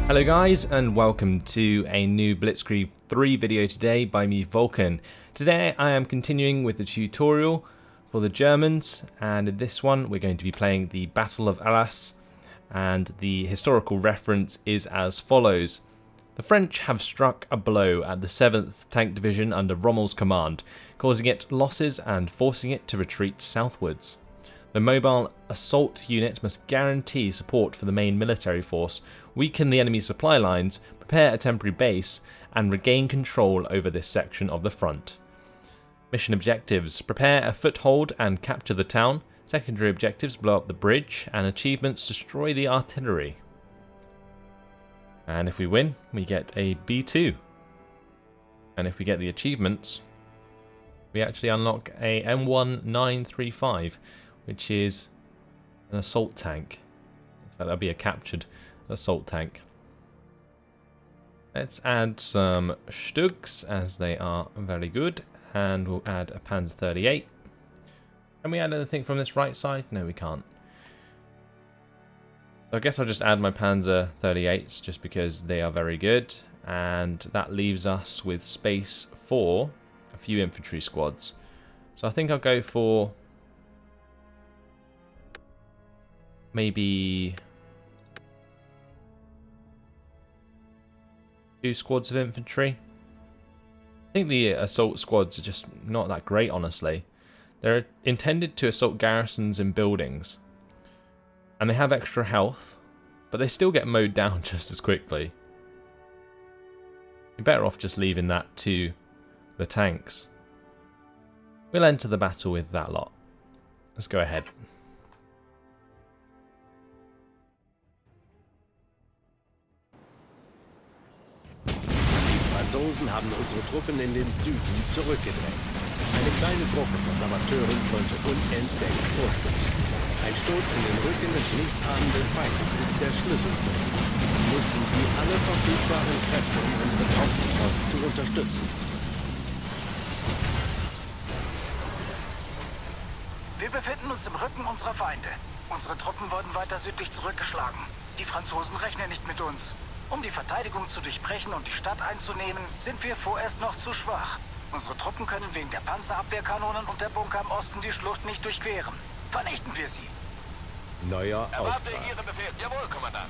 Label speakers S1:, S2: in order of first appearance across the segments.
S1: Hello guys, and welcome to a new Blitzkrieg 3 video today by me, Vulcan. Today I am continuing with the tutorial for the Germans, and in this one we're going to be playing the Battle of Arras, and the historical reference is as follows. The French have struck a blow at the 7th Tank Division under Rommel's command, causing it losses and forcing it to retreat southwards. The mobile assault unit must guarantee support for the main military force, weaken the enemy supply lines, prepare a temporary base, and regain control over this section of the front. Mission objectives: prepare a foothold and capture the town. Secondary objectives: blow up the bridge, and achievements: destroy the artillery. And if we win, we get a B2. And if we get the achievements, we actually unlock a M1935, which is an assault tank. Looks like that'll be a captured assault tank. Let's add some Stugs, as they are very good, and we'll add a Panzer 38. Can we add anything from this right side? No, we can't. So I guess I'll just add my Panzer 38s just because they are very good, and that leaves us with space for a few infantry squads. So I think I'll go for maybe 2 squads of infantry. I think the assault squads are just not that great, honestly. They're intended to assault garrisons and buildings, and they have extra health, but they still get mowed down just as quickly. You're better off just leaving that to the tanks. We'll enter the battle with that lot. Let's go ahead.
S2: Die Franzosen haben unsere Truppen in den Süden zurückgedrängt. Eine kleine Gruppe von Saboteuren konnte unentdeckt vorstoßen. Ein Stoß in den Rücken des nichtsahnenden Feindes ist der Schlüssel zum Sieg. Nutzen Sie alle verfügbaren Kräfte, um unseren Haupttross zu unterstützen.
S3: Wir befinden uns im Rücken unserer Feinde. Unsere Truppen wurden weiter südlich zurückgeschlagen. Die Franzosen rechnen nicht mit uns. Um die Verteidigung zu durchbrechen und die Stadt einzunehmen, sind wir vorerst noch zu schwach. Unsere Truppen können wegen der Panzerabwehrkanonen und der Bunker am Osten die Schlucht nicht durchqueren. Vernichten wir sie.
S2: Neuer
S4: Erwarte
S2: Auftrag.
S4: Ihren Befehl. Jawohl, Kommandant.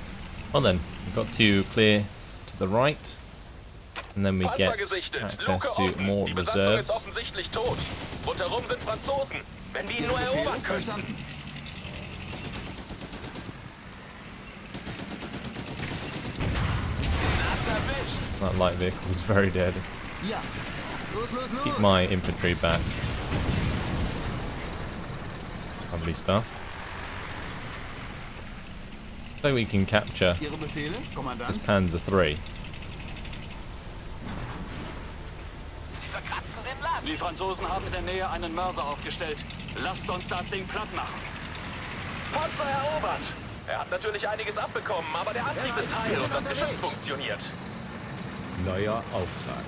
S1: Well then, we've got to clear to the right, and then we get
S4: Panzer gesichtet.
S1: access
S4: Luke
S1: to
S4: offen.
S1: more
S4: Die Besatzung ist
S1: reserves.
S4: offensichtlich tot. Rundherum sind Franzosen. Wenn wir ihn nur erobern könnten.
S1: That light vehicle is very dead. Keep my infantry back. Lovely stuff. So we can capture this Panzer 3.
S5: Die Franzosen haben in der Nähe einen Mörser aufgestellt. Lasst uns das Ding platt machen.
S4: Panzer erobert. Er hat natürlich einiges abbekommen, aber der Antrieb ist heil und das Geschütz funktioniert.
S2: Neuer Auftrag.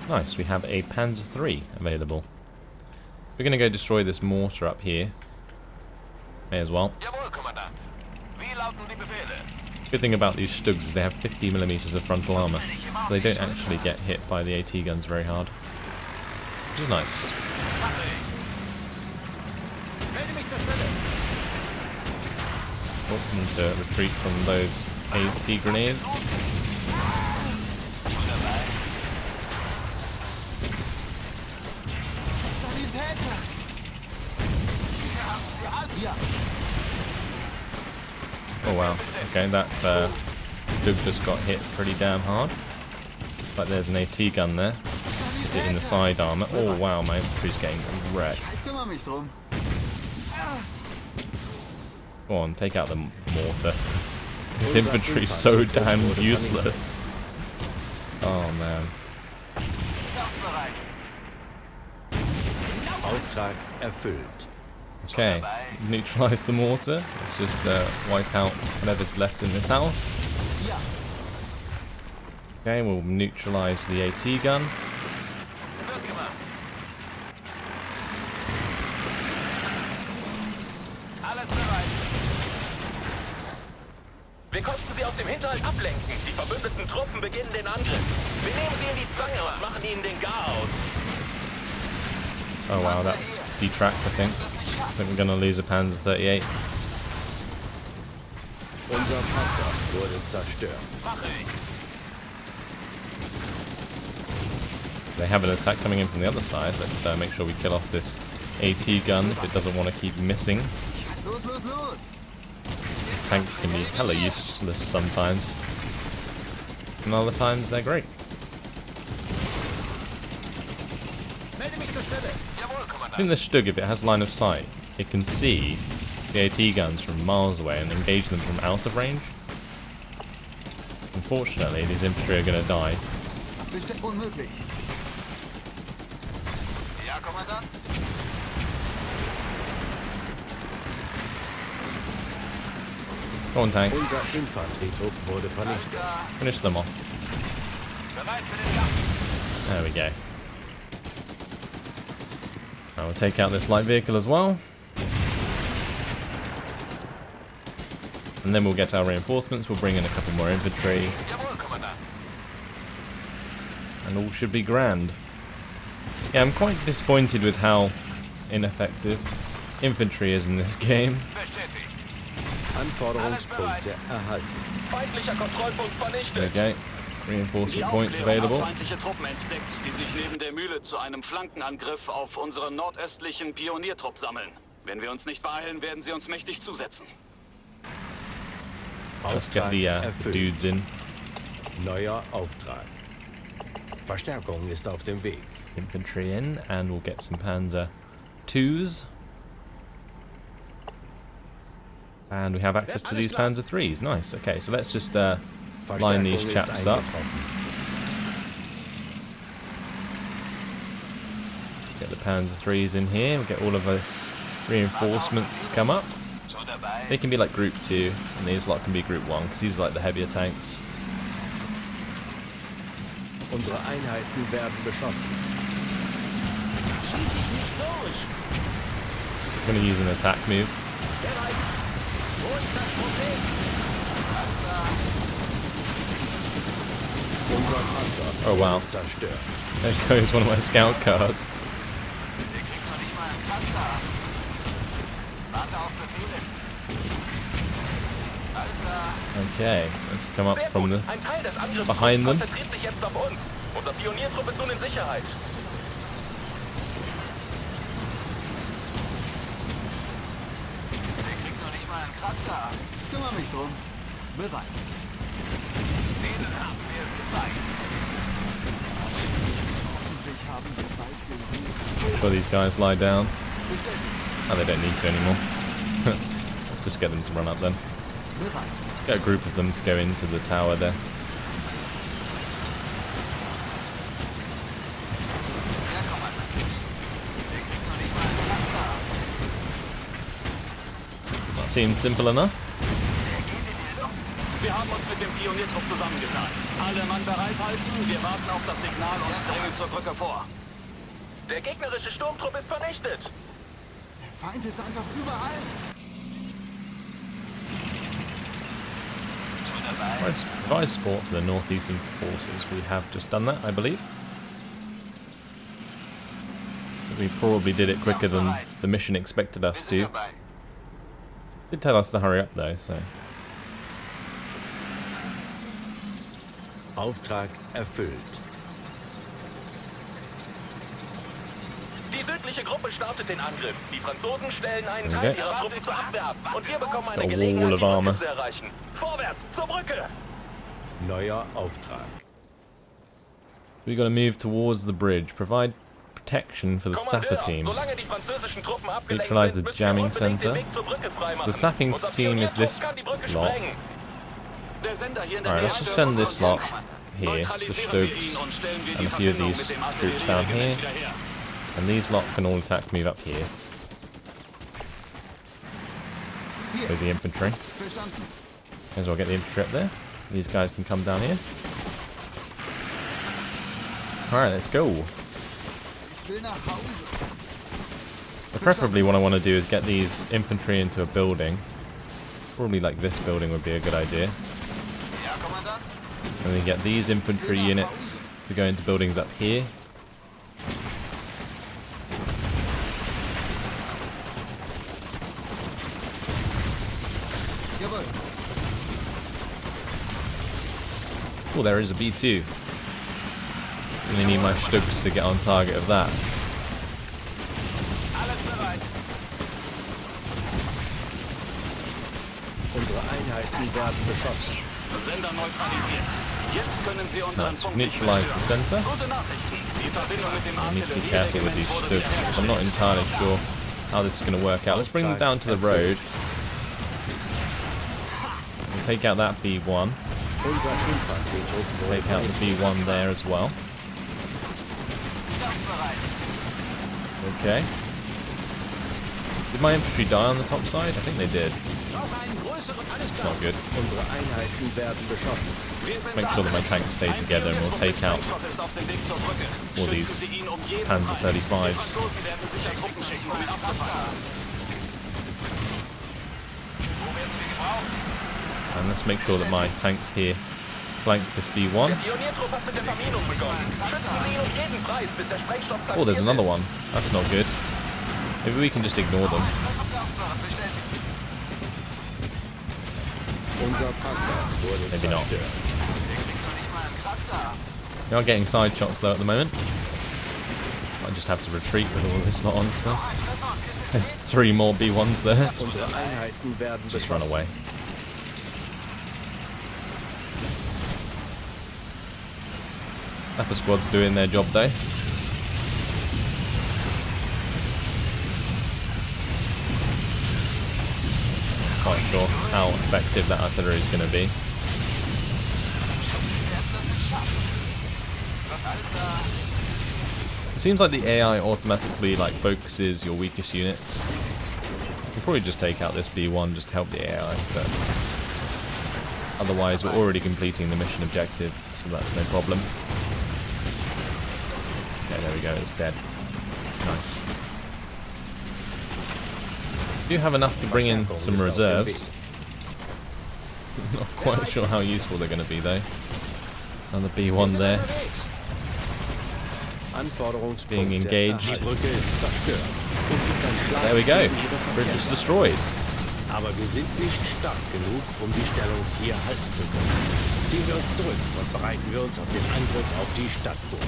S1: Nice, we have a Panzer 3 available. We're going to go destroy this mortar up here. May as well.
S4: Jawohl, Kommandant. Wie lauten die Befehle?
S1: Good thing about these Stugs is they have 50mm of frontal armor, so they don't actually get hit by the AT guns very hard. Which is nice. Forcing them to retreat from those AT grenades. Oh wow, okay, that Stug just got hit pretty damn hard. But there's an AT gun there. Hit it in the side armor. Oh wow, my infantry's getting wrecked. Go on, take out the mortar. This infantry's so damn useless. Oh man.
S2: Auftrag erfüllt.
S1: Okay, neutralize the mortar. Let's just wipe out whatever's left in this house. Okay, we'll neutralize the AT gun.
S4: Wir konnten sie aus dem Hinterhalt ablenken. Die verbündeten Truppen beginnen den Angriff. Wir nehmen sie in die Zange und machen ihnen den Garaus.
S1: Oh wow, that's detract, I think. I think we're gonna lose a Panzer 38.
S2: Unser Panzer wurde zerstört.
S1: They have an attack coming in from the other side. Let's make sure we kill off this AT gun if it doesn't want to keep missing. These tanks can be hella useless sometimes. And other times they're great. I think the Stug, if it has line of sight, it can see the AT guns from miles away and engage them from out of range. Unfortunately, these infantry are going to die. Go on, tanks.
S2: Unser Infanterietrupp wurde vernichtet.
S1: Finish them off. There we go. Now we'll take out this light vehicle as well. And then we'll get our reinforcements. We'll bring in a couple more infantry. And all should be grand. Yeah, I'm quite disappointed with how ineffective infantry is in this game.
S2: Anforderungspunkte erhalten.
S4: Feindlicher Kontrollpunkt vernichtet.
S1: Okay, reinforcement
S5: Die
S1: points
S5: Aufklärung hat
S1: available.
S5: feindliche Truppen entdeckt, die sich neben der Mühle zu einem Flankenangriff auf unseren nordöstlichen Pioniertrupp sammeln. Wenn wir uns nicht beeilen, werden sie uns mächtig zusetzen.
S1: Let's get
S2: Auftrag
S1: the
S2: erfüllt.
S1: dudes in.
S2: Neuer Auftrag. Verstärkung ist auf dem Weg.
S1: Infantry in, and we'll get some Panzer 2s. And we have access to these Panzer 3s. Nice. Okay, so let's just line these
S2: Verstärkung ist
S1: chaps up.
S2: eingetroffen.
S1: Get the Panzer 3s in here. We'll get all of this reinforcements to come up. They can be like Group 2, and these lot can be Group 1, because these are like the heavier tanks.
S2: Unsere Einheiten werden beschossen.
S1: I'm going to use an attack move.
S2: Unser Panzer
S1: Oh wow,
S2: wurde zerstört.
S1: there goes one of my scout cars. Okay, let's come up
S4: Sehr
S1: from
S4: gut.
S1: the...
S4: Ein Teil des Angriffs
S1: behind them.
S4: konzentriert sich jetzt auf uns. Unser Pioniertrupp ist nun in Sicherheit.
S6: Kümmere mich drum. Bereit. Denen haben wir gezeigt. Hoffentlich haben wir bald gesehen.
S1: Sure these guys lie down. Oh, they don't need to anymore. Let's just get them to run up then.
S6: Bereit.
S1: Get a group of them to go into the tower there.
S6: Der Kommandant. Der kriegt noch nicht mal einen Panzer.
S1: That seems simple enough.
S5: Wir haben uns mit dem Pioniertrupp zusammengetan. Alle Mann bereithalten, wir warten auf das Signal und dringen zur Brücke vor.
S4: Der gegnerische Sturmtrupp ist vernichtet.
S6: Der Feind ist einfach überall.
S1: Provide support for the northeastern forces. We have just done that, I believe. We probably did it quicker than the mission expected us to. Did tell us to hurry up though, so...
S2: Auftrag erfüllt.
S4: Die südliche Gruppe startet den Angriff. Die Franzosen stellen einen Teil
S1: Okay.
S4: ihrer Truppen zur Abwehr ab. Und wir bekommen eine
S1: A
S4: Gelegenheit,
S1: wall of
S4: die Brücke
S1: armor.
S4: zu erreichen. Vorwärts, zur Brücke!
S2: Neuer Auftrag.
S1: We got to move towards the bridge. Provide protection for the sapper
S4: Kommandeur,
S1: team.
S4: solange die französischen Truppen abgelenkt
S1: Neutralize
S4: sind,
S1: the
S4: müssen wir
S1: jamming
S4: unbedingt
S1: center.
S4: den Weg zur Brücke freimachen.
S1: The sapping
S4: Unser
S1: team is this
S4: Pioniertrupp kann die Brücke
S1: lot.
S4: sprengen.
S5: Der Sender hier in der
S1: Alright,
S5: Nähe
S1: let's just
S5: stört
S1: send
S5: uns
S1: this lot
S5: sofort.
S1: here, the
S5: Neutralisieren wir
S1: Stokes,
S5: ihn und stellen wir
S1: and
S5: die
S1: a few of
S5: Verbindung
S1: these
S5: mit dem
S1: troops down here.
S5: Artillerieregiment wieder her.
S1: And these lot can all attack move up here with the infantry.
S6: Verstanden.
S1: May as well get the infantry up there. These guys can come down here. Alright, let's go.
S6: Ich will nach Hause.
S1: But preferably what I want to do is get these infantry into a building Probably like this building would be a good idea.
S6: Ja, Kommandant.
S1: And then get these infantry units to go into buildings up here.
S6: Jawohl.
S1: Oh, there is a B2. Really need my Stugs to get on target of that.
S6: Alles bereit.
S2: Unsere Einheiten werden beschossen.
S5: Sender neutralisiert. Jetzt können Sie unseren
S1: Nice.
S5: Funk nicht
S1: Neutralize the
S5: verstören.
S1: center.
S5: Gute Nachrichten. Die Verbindung mit dem
S1: I need to be careful with these
S5: Artillerieregiment wurde
S1: Stugs. I'm not
S5: wiederhergestellt.
S1: entirely sure how this is going to work out. Let's bring them down to the road. We'll take out that B1.
S2: Unser Infanterietruppen wurde
S1: Take out the B1 there as well.
S6: Bereit.
S1: Okay. Did my infantry die on the top side? I think they did.
S6: Brauche einen größeren. Alles
S1: It's
S6: klar.
S1: not good.
S2: Unsere Einheiten werden beschossen.
S5: Wir sind
S1: Make sure that my tanks stay together and we'll take out
S5: Sprengstoff ist auf dem Weg zur Brücke.
S1: all
S5: Schützen
S1: these
S5: Sie ihn um jeden
S1: Panzer
S5: Preis. Die
S1: 35s.
S5: Franzosen werden sicher Truppen schicken, um ihn abzufangen.
S6: Wo werden wir gebraucht?
S1: And let's make sure that my tanks here flank this B1.
S4: Der Pioniertrupp hat mit der Verminung begonnen. Schützen Sie ihn um jeden Preis, bis der Sprengstoff
S1: Oh, there's
S4: platziert
S1: another
S4: ist.
S1: one. That's not good. Maybe we can just ignore them.
S6: Bestätigt.
S2: Unser Panzer wurde
S1: Maybe not.
S2: zerstört.
S6: Der kriegt noch nicht mal einen Kratzer.
S1: We are getting side shots though at the moment. I just have to retreat with all this lot on stuff. There's 3 more B1s there.
S2: Unsere Einheiten werden
S1: Just run
S2: beschossen.
S1: away. Upper squad's doing their job though. Quite sure how effective that artillery is going to be. It seems like the AI automatically like focuses your weakest units. We'll probably just take out this B1 just to help the AI, but otherwise we're already completing the mission objective, so that's no problem. Okay, there we go, it's dead. Nice. Do you have enough to bring in some reserves? Not quite sure how useful they're going to be though. Another B1 there.
S2: Anforderungspunkt
S1: Being engaged.
S2: Die Brücke ist zerstört. Uns ist ein Schlag
S1: There we go.
S2: gegen ihre
S1: Bridge is
S2: Verkehrsachse.
S1: destroyed.
S2: Aber wir sind nicht stark genug, um die Stellung hier halten zu können. Ziehen wir uns zurück und bereiten wir uns auf den Angriff auf die Stadt vor.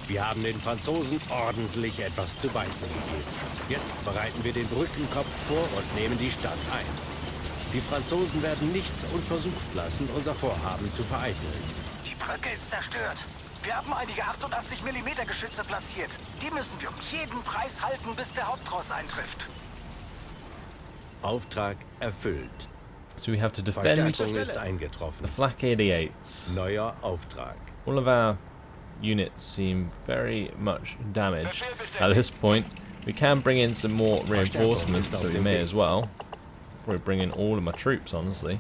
S2: Wir haben den Franzosen ordentlich etwas zu beißen gegeben. Jetzt bereiten wir den Brückenkopf vor und nehmen die Stadt ein. Die Franzosen werden nichts unversucht lassen, unser Vorhaben zu vereiteln.
S3: Die Brücke ist zerstört. Wir haben einige 88 mm Geschütze platziert. Die müssen wir um jeden Preis halten, bis der Haupttross eintrifft.
S2: Auftrag erfüllt.
S1: So we have to defend
S2: Verstärkung ist
S1: the
S2: eingetroffen.
S1: Flak 88s.
S2: Neuer Auftrag.
S1: All of our units seem very much damaged at this point. We can bring in some more reinforcements, so we may as well. Probably bring in all of my troops, honestly.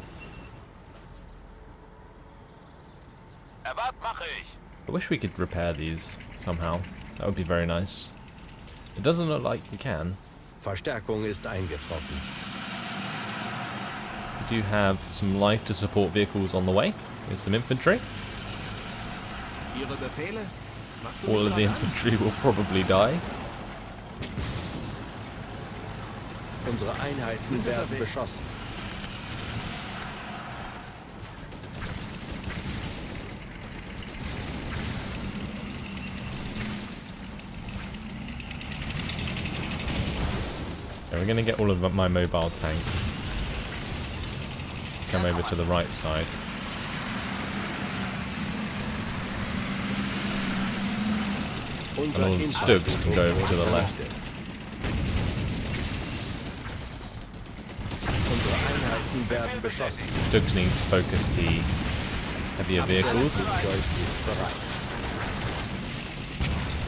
S6: Erwart mache ich.
S1: I wish we could repair these somehow. That would be very nice. It doesn't look like we can.
S2: Verstärkung ist eingetroffen.
S1: We do have some light to support vehicles on the way. There's some infantry.
S6: Ihre Befehle? Machst du
S1: All of the
S6: mich dran?
S1: infantry will probably die.
S2: Unsere Einheiten werden beschossen.
S1: Yeah, we're going to get all of my mobile tanks. Come over to the right side.
S2: Unser
S1: And all the Stugs can go over to the left.
S2: Unsere Einheiten werden beschossen.
S1: Stugs need to focus the heavier vehicles.
S2: Flugzeug ist bereit.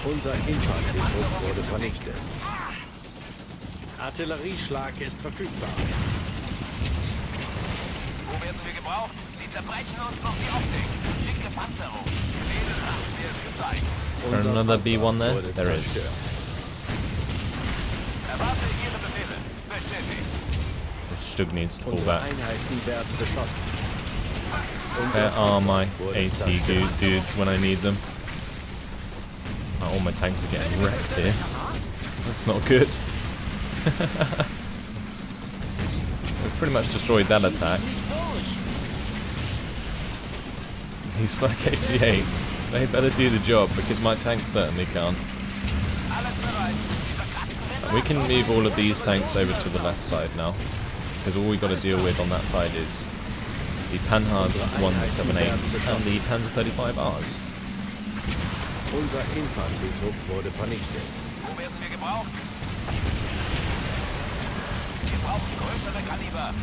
S2: Unser Infanterietrupp wurde vernichtet. Artillerieschlag ist verfügbar.
S6: Wo werden wir gebraucht? Sie zerbrechen uns noch die Optik. Schicke Panzerung. Befehle haben wir es gezeigt.
S1: There's another B1 there?
S2: wurde
S1: There is.
S2: zerstört.
S6: Erwarte Ihre Befehle. Bestätigt.
S1: This Stug needs to fall
S2: Unsere
S1: back.
S2: Einheiten werden beschossen. Unser
S1: Where are my
S2: Panzer wurde
S1: AT
S2: zerstört.
S1: dudes when I need them? Oh, all my tanks are getting wrecked here. That's not good. We've pretty much destroyed that attack. These flak 88s, they better do the job because my tank certainly can't. We can move all of these tanks over to the left side now, because all we've got to deal with on that side is the Panhard 178s and the Panzer 35Rs.
S2: Unser Infanterietrupp wurde vernichtet.
S6: Wo werden wir gebraucht? Wir brauchen größere Kaliber.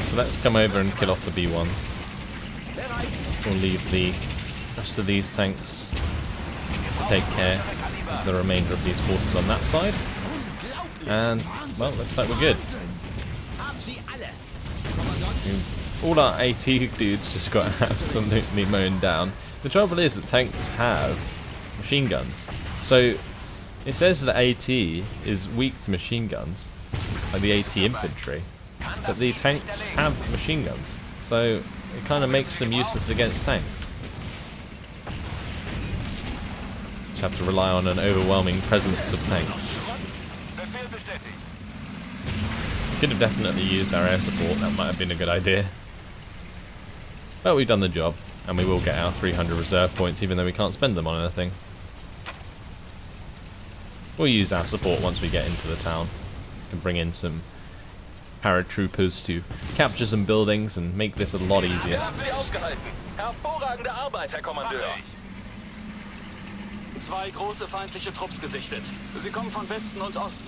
S1: So let's come over and kill off the B1. We'll leave the rest of these tanks to take care of the remainder of these forces on that side. And, well, looks like we're good. All our AT dudes just got absolutely mown down. The trouble is that tanks have machine guns. So it says that AT is weak to machine guns, like the AT infantry, but the tanks have machine guns. So it kind of makes them useless against tanks. Just have to rely on an overwhelming presence of tanks. Could have definitely used our air support, that might have been a good idea. But we've done the job, and we will get our 300 reserve points even though we can't spend them on anything. We'll use our support once we get into the town. We can bring in some paratroopers to capture some buildings and make this a lot easier.
S4: Wir haben sie aufgehalten. Hervorragende Arbeit, Herr Kommandeur.
S5: 2 große feindliche Trupps gesichtet. Sie kommen von Westen und Osten.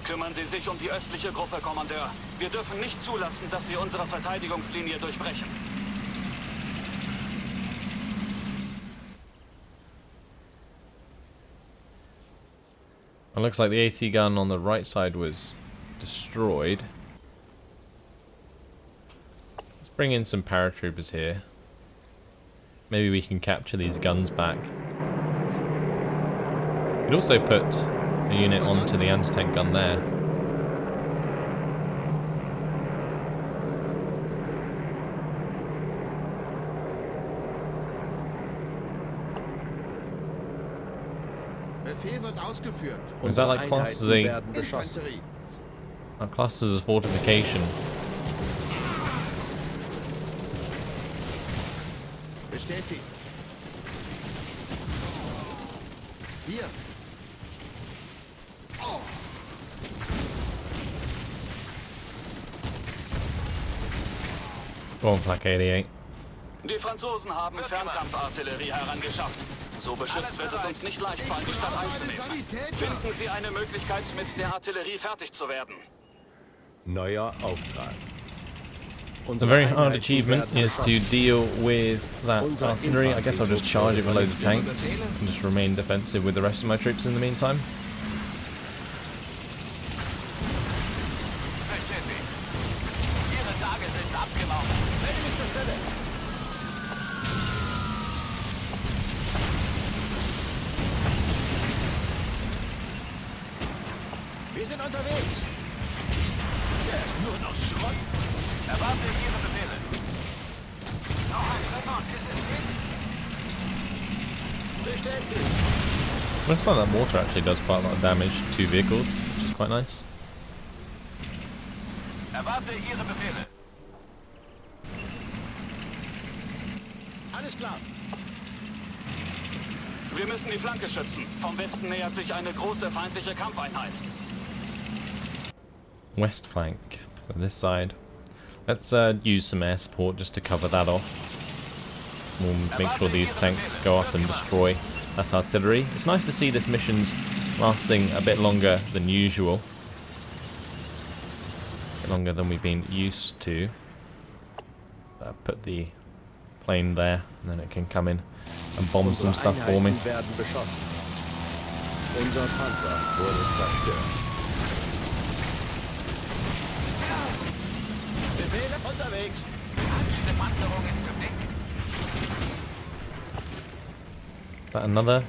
S5: Kümmern Sie sich um die östliche Gruppe, Kommandeur. Wir dürfen nicht zulassen, dass sie unsere Verteidigungslinie durchbrechen.
S1: It looks like the AT gun on the right side was destroyed. Let's bring in some paratroopers here. Maybe we can capture these guns back. We'd also put a unit onto the anti-tank gun there.
S7: Befehl wird ausgeführt.
S1: Is that like classed as a
S2: werden beschossen.
S1: classed as a fortification?
S7: Bestätigt. Hier.
S1: Go on, Flak 88.
S5: Die Franzosen haben Fernkampfartillerie herangeschafft. So beschützt wird es uns nicht leicht fallen, die Stadt einzunehmen. Finden Sie eine Möglichkeit, mit der Artillerie fertig zu werden.
S2: Neuer Auftrag.
S1: The very hard achievement is to deal with that artillery. I guess I'll just charge it with loads of tanks and just remain defensive with the rest of my troops in the meantime.
S6: Ihre Tage sind abgelaufen. Melde mich zur Stelle. Wir sind unterwegs. Der ist nur noch Schrott. Erwarte Ihre Befehle. Noch ein Treffer und ist es hin. Bestätigt.
S1: Looks like that mortar actually does quite a lot of damage to vehicles, which is quite nice.
S6: Erwarte Ihre Befehle. Alles klar.
S5: Wir müssen die Flanke schützen. Vom Westen nähert sich eine große feindliche Kampfeinheit.
S1: West flank, so this side. Let's use some air support just to cover that off. We'll make sure these tanks go up and destroy that artillery. It's nice to see this mission's lasting a bit longer than usual. A bit longer than we've been used to. Put the plane there, and then it can come in and bomb some stuff for me.
S2: Einheiten werden beschossen. Unser Panzer wurde zerstört.
S6: Befehle unterwegs. Diese Panzerung ist zu dick.
S1: Is that another?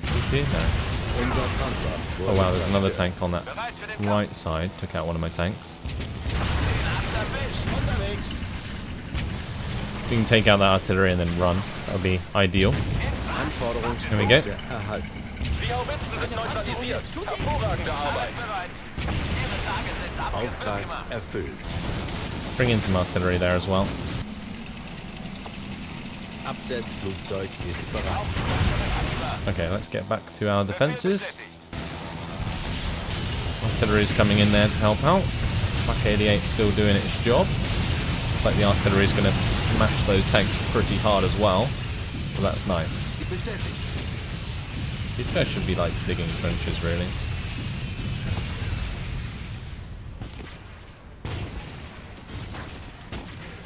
S1: No.
S2: Unser Panzer
S1: Oh
S2: wurde
S1: wow, there's another
S2: zerstört.
S1: tank on that right side. Took out one of my tanks. We can take out that artillery and then run. That would be ideal.
S2: Anforderungspunkte
S1: Here we go.
S2: erhalten.
S4: Die Haubitzen sind neutralisiert. Hervorragende Arbeit.
S2: Auftrag erfüllt.
S1: Bring in some artillery there as well.
S2: Absetzflugzeug ist bereit.
S1: Okay, let's get back to our defences. Artillery's coming in there to help out. Flak 88 still doing its job. Looks like the artillery's going to smash those tanks pretty hard as well. So that's nice. These guys should be like digging trenches really.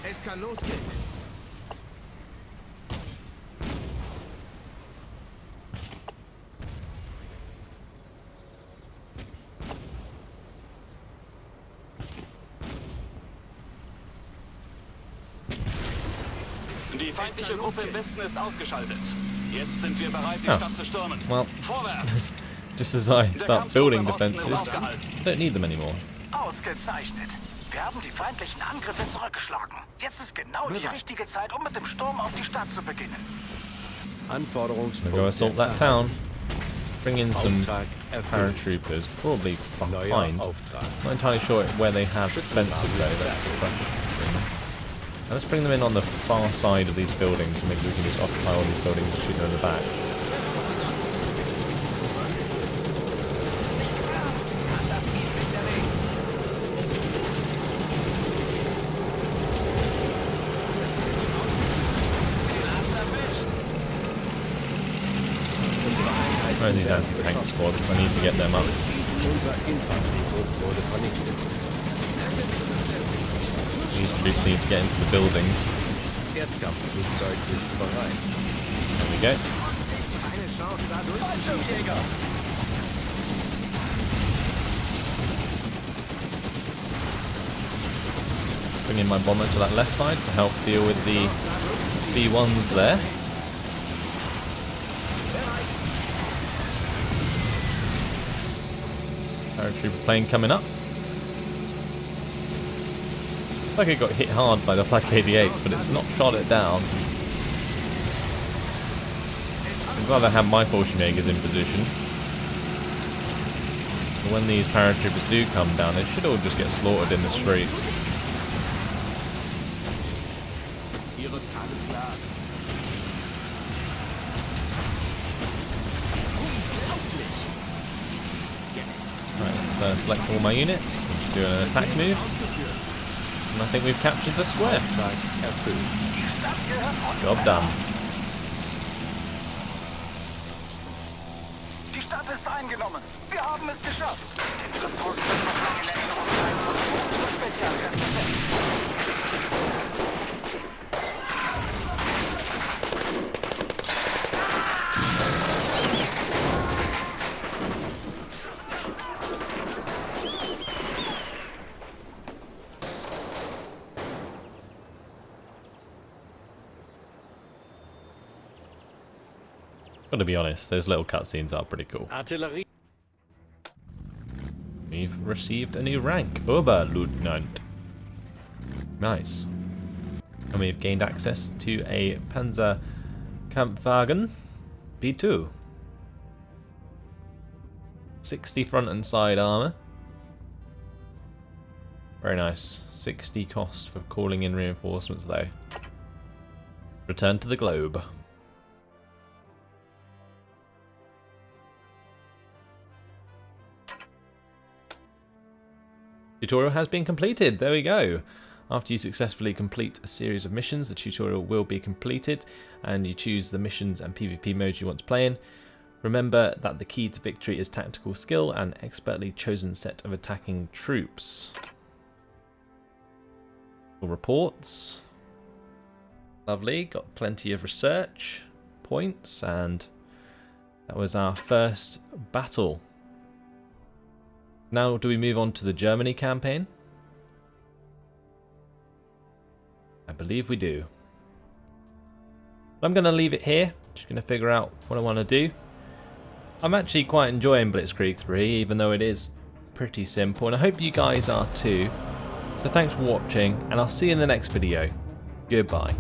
S7: Es kann losgehen.
S5: Die feindliche Gruppe im Westen ist ausgeschaltet. Jetzt sind wir bereit, die
S1: Oh.
S5: Stadt zu stürmen.
S1: Well,
S5: Vorwärts!
S1: just as I
S5: Der
S1: start
S5: Kampfdruck
S1: building
S5: im Osten ist
S1: defences,
S5: aufgehalten.
S1: I don't need them anymore.
S3: Ausgezeichnet. Wir haben die feindlichen Angriffe zurückgeschlagen. Jetzt ist genau die richtige Zeit, um mit dem Sturm auf die Stadt zu beginnen.
S1: I'm gonna go
S2: Anforderungspunkte
S1: assault that town. Bring in some
S2: Auftrag erfüllt.
S1: paratroopers, probably
S2: Neuer
S1: behind.
S2: Auftrag.
S1: Not entirely sure where they have fences though. Now let's bring them in on the far side of these buildings and maybe we can just occupy all these buildings and shoot them in the back. Where are these anti-tanks for? Because I need to get them up.
S2: Unser Infanteriegruppe wurde vernichtet.
S1: These troops need to get into the buildings.
S2: Erdkampfflugzeug ist bereit.
S1: There we go.
S7: Keine Chance, da durchzuschießen.
S1: Bring in my bomber to that left side to help deal with the B1s there. Paratrooper plane coming up. Looks like it got hit hard by the Flak 88s, but it's not shot it down. I'm glad I have my Fallschirmjägers in position. But when these paratroopers do come down, they should all just get slaughtered in the streets. Right, let's select all my units. We'll just do an attack move. And I think we've captured the square.
S2: Auftrag erfüllt.
S3: Die Stadt gehört uns.
S1: Job done.
S3: Die Stadt ist eingenommen. Wir haben es geschafft. Den Franzosen wird noch lange in Erinnerung bleiben, wozu unsere Spezialkräfte fähig sind.
S1: Gotta be honest, those little cutscenes are pretty cool.
S2: Artillerie.
S1: We've received a new rank, Oberleutnant. Nice. And we've gained access to a Panzer Kampfwagen B2. 60 front and side armour. Very nice. 60 cost for calling in reinforcements though. Return to the globe. Tutorial has been completed. There we go. After you successfully complete a series of missions, the tutorial will be completed and you choose the missions and PvP modes you want to play in. Remember that the key to victory is tactical skill and expertly chosen set of attacking troops. Reports. Lovely, got plenty of research points, and that was our first battle. Now, do we move on to the Germany campaign? I believe we do. I'm going to leave it here. Just going to figure out what I want to do. I'm actually quite enjoying Blitzkrieg 3, even though it is pretty simple, and I hope you guys are too. So thanks for watching, and I'll see you in the next video. Goodbye.